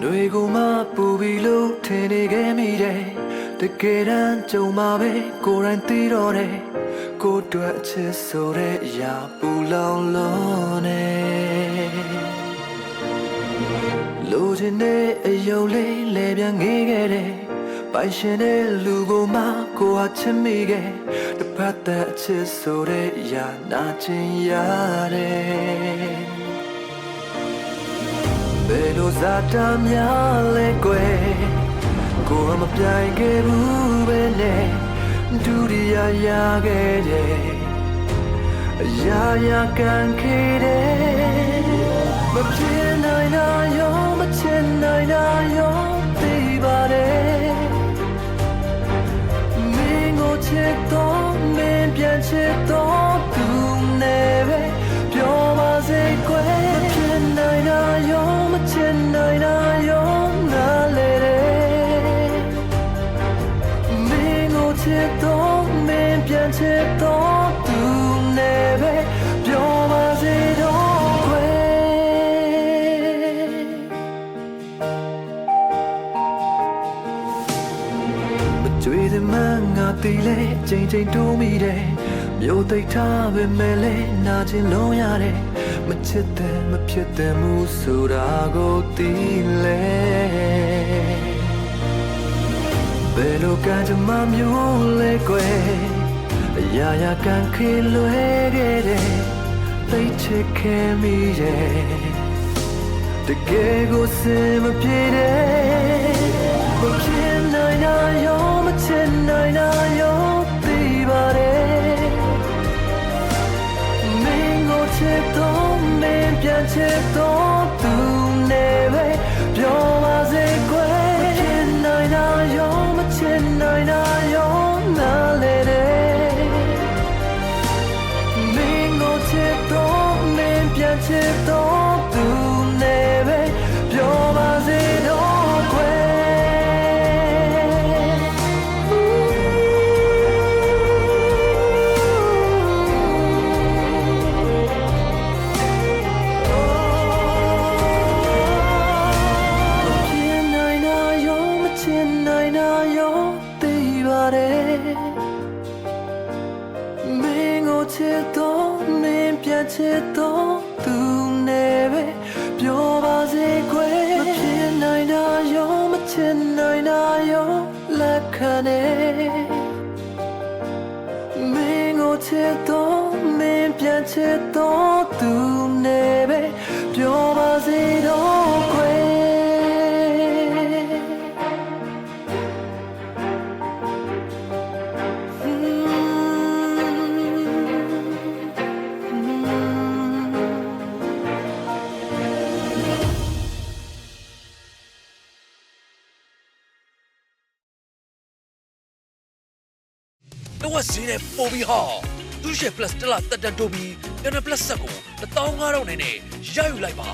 တွေကိုမှပူပြီးလို့ထင်နေခဲ့မိတယ်တကယ်တမ်းကြုံမှာပဲကိုယ်တိုင်သိတော့တယ်ကိုယ်တွေ့အချစ်ဆိုတဲ့အရာပူလောင်လုံးနေလိုချင်တဲ့အယုံလေးလဲပြန်ငေးခဲ့တယ်ပိုင်ရှင်တဲ့လူကိုမှကိုယ်ဟာချစ်မိခဲ့တစ်ဖက်သက်အချစ်ဆိုတဲ့အရာနာကျင်ရတယ်ဘယ်လိုဇာတာများလဲကွယ်ကိုယ်မပြိုင်ခဲ့ဘူးပဲနဲ့ဒုတိယရခဲ့တယ်အရာရာကန်ခဲ့တယ်မဖြစ်နိုင်တာရောမချင်နိုင်တာရောသိပါတယ်မင်းကိုချစ်တော့မင်းပြန်ချစ်တော့သူနဲ့ပဲပြောပါစေကွယ်မဖြစ်နိုင်တာရောမချင်နိုင်တာရောနားလေတယ်မင်းကိုချစ်တော့မင်းပြန်ချစ်တော့သူနဲ့ပဲပြောပါစေတော့ကွယ်မကြွေးသမှန်းငါတီးလဲချိန်ချိန်တိုးမိတယ်မြို့သိပ်ထားပဲမဲ့လဲနာကျင်လုံးရတယ်မချစ်တဲ့မဖြစ်တဲ့မှုဆိုတာကိုသိလဲဘယ်လိုကကြမမျိုးလဲကွယ်အရာရာကန်ခေလွယ်ခဲ့တယ်သိချစ်ခဲ့မိတယ်တကယ်ကိုစင်မပြေတယ်မဖြစ်နိုင်တာရောမချင်နိုင်တာရောသိပါတယ်မင်းကိုချစ်တော့မင်းပြန်ချစ်တော့သူနဲ့ပဲပြောပါစေကွယ်မဖြစ်နိုင်တာရောမချင်နိုင်တာရောနားလေတယ်မင်းကိုချစ်တော့မင်းပြန်ချစ်တော့သူနဲ့ပဲပြောပါစေတော့ကွယ်မင်းကိုချစ်တော့မင်းပြန်ချစ်တော့သူနဲ့ပဲပြောပါစေကွယ်မဖြစ်နိုင်တာရောမချင်နိုင်တာရောလက်ခံနေမင်းကိုချစ်တော့မင်းပြန်ချစ်တော့သူနဲ့ပဲပြောပါစေတော့ကွယ်တော့ဈေးနဲ့ပို့ပြီးဟာသူ့ရှယ် plus တက်လာတက်တိုးပြီးပြန် plus ဆက်ကို15000နဲ့ရယူလိုက်ပါ